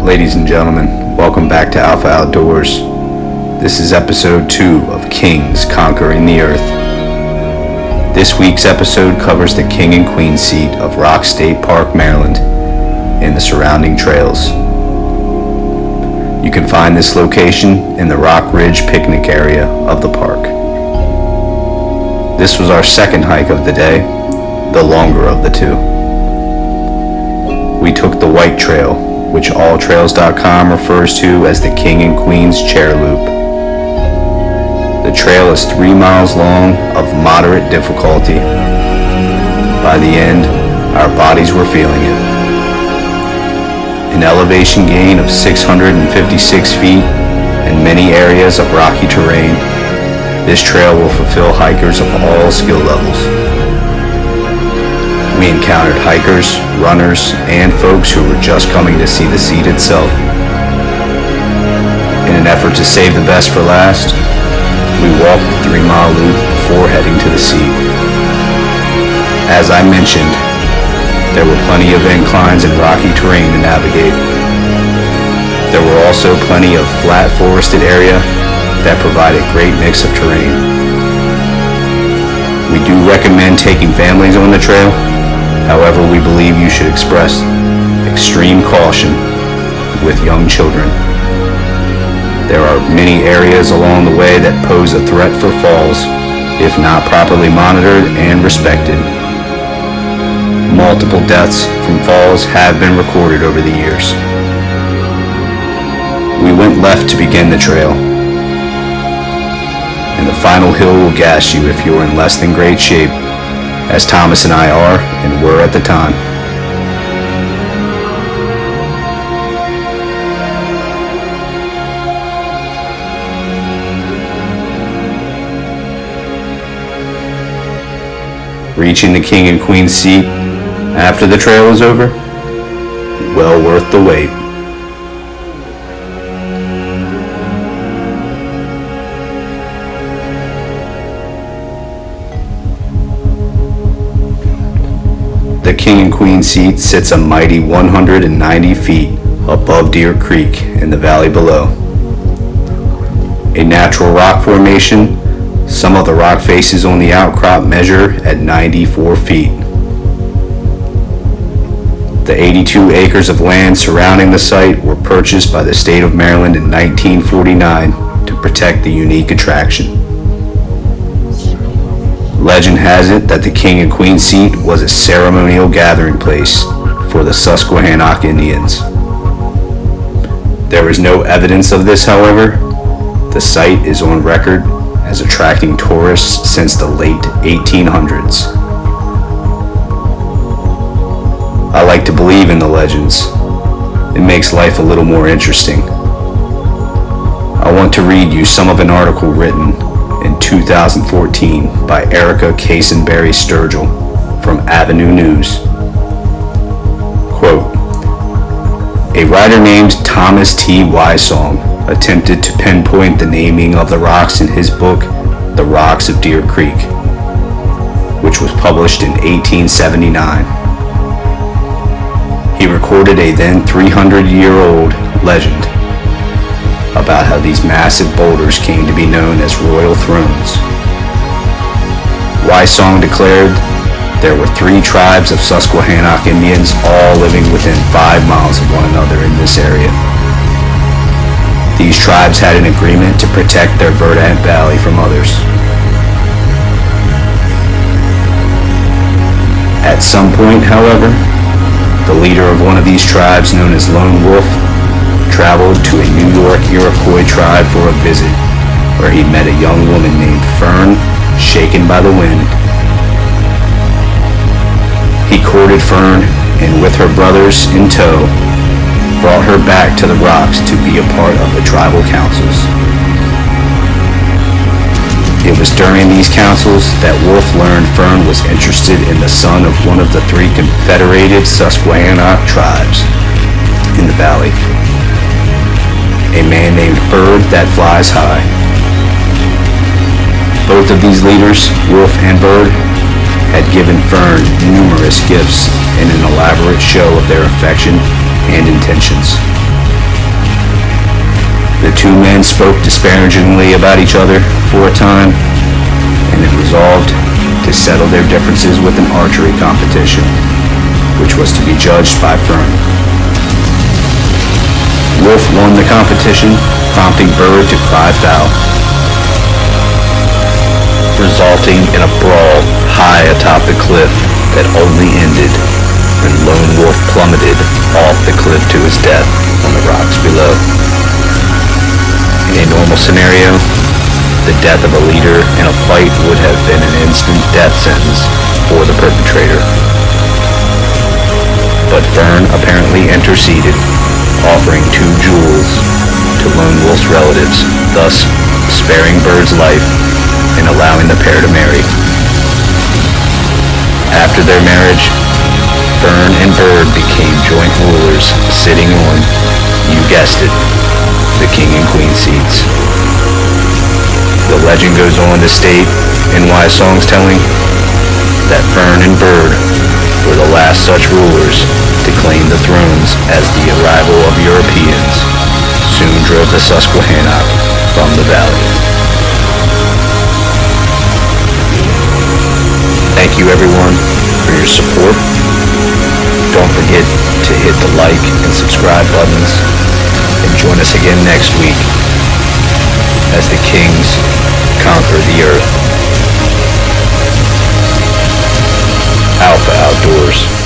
Ladies and gentlemen, welcome back to Alpha Outdoors. This is episode 2 of Kings Conquering the Earth. This week's episode covers the king and queen seat of Rock State Park, Maryland, and the surrounding trails. You can find this location in the Rock Ridge picnic area of the park. This was our second hike of the day, the longer of the two. We took the White Trail, which alltrails.com refers to as the King and Queen's Chair Loop. The trail is 3 miles long of moderate difficulty. By the end, our bodies were feeling it. An elevation gain of 656 feet and many areas of rocky terrain, this trail will fulfill hikers of all skill levels. We encountered hikers, runners, and folks who were just coming to see the seat itself. In an effort to save the best for last, we walked the 3-mile loop before heading to the seat. As I mentioned, there were plenty of inclines and rocky terrain to navigate. There were also plenty of flat forested area that provided a great mix of terrain. We do recommend taking families on the trail. However, we believe you should express extreme caution with young children. There are many areas along the way that pose a threat for falls if not properly monitored and respected. Multiple deaths from falls have been recorded over the years. We went left to begin the trail, and the final hill will gas you if you're in less than great shape, as Thomas and I are and were at the time. Reaching the king and queen seat after the trail was over, well worth the wait. The king and queen seat sits a mighty 190 feet above Deer Creek in the valley below. A natural rock formation, some of the rock faces on the outcrop measure at 94 feet. The 82 acres of land surrounding the site were purchased by the state of Maryland in 1949 to protect the unique attraction. Legend has it that the king and queen seat was a ceremonial gathering place for the Susquehannock Indians. There is no evidence of this, however. The site is on record as attracting tourists since the late 1800s. I like to believe in the legends. It makes life a little more interesting. I want to read you some of an article written in 2014 by Erica Casenberry Sturgill from Avenue News. Quote, a writer named Thomas T. Wysong attempted to pinpoint the naming of the rocks in his book, The Rocks of Deer Creek, which was published in 1879. He recorded a then 300-year-old legend about how these massive boulders came to be known as royal thrones. Wysong declared there were 3 tribes of Susquehannock Indians all living within 5 miles of one another in this area. These tribes had an agreement to protect their verdant valley from others. At some point, however, the leader of one of these tribes, known as Lone Wolf, traveled to a New York Iroquois tribe for a visit, where he met a young woman named Fern, shaken by the wind. He courted Fern, and with her brothers in tow, brought her back to the rocks to be a part of the tribal councils. It was during these councils that Wolf learned Fern was interested in the son of one of the 3 confederated Susquehannock tribes in the valley, a man named Bird That Flies High. Both of these leaders, Wolf and Bird, had given Fern numerous gifts in an elaborate show of their affection and intentions. The two men spoke disparagingly about each other for a time, and then resolved to settle their differences with an archery competition, which was to be judged by Fern. Wolf won the competition, prompting Bird to cry foul, resulting in a brawl high atop the cliff that only ended when Lone Wolf plummeted off the cliff to his death on the rocks below. In a normal scenario, the death of a leader in a fight would have been an instant death sentence for the perpetrator. But Fern apparently interceded, offering 2 jewels to Lone Wolf's relatives, thus sparing Bird's life and allowing the pair to marry. After their marriage, Fern and Bird became joint rulers, sitting on, you guessed it, the king and queen seats. The legend goes on to state, in wise songs telling, that Fern and Bird were the last such rulers to claim the thrones, as the arrival of Europeans soon drove the Susquehannock from the valley. Thank you everyone for your support. Don't forget to hit the like and subscribe buttons, and join us again next week as the kings conquer the earth. Alpha Outdoors.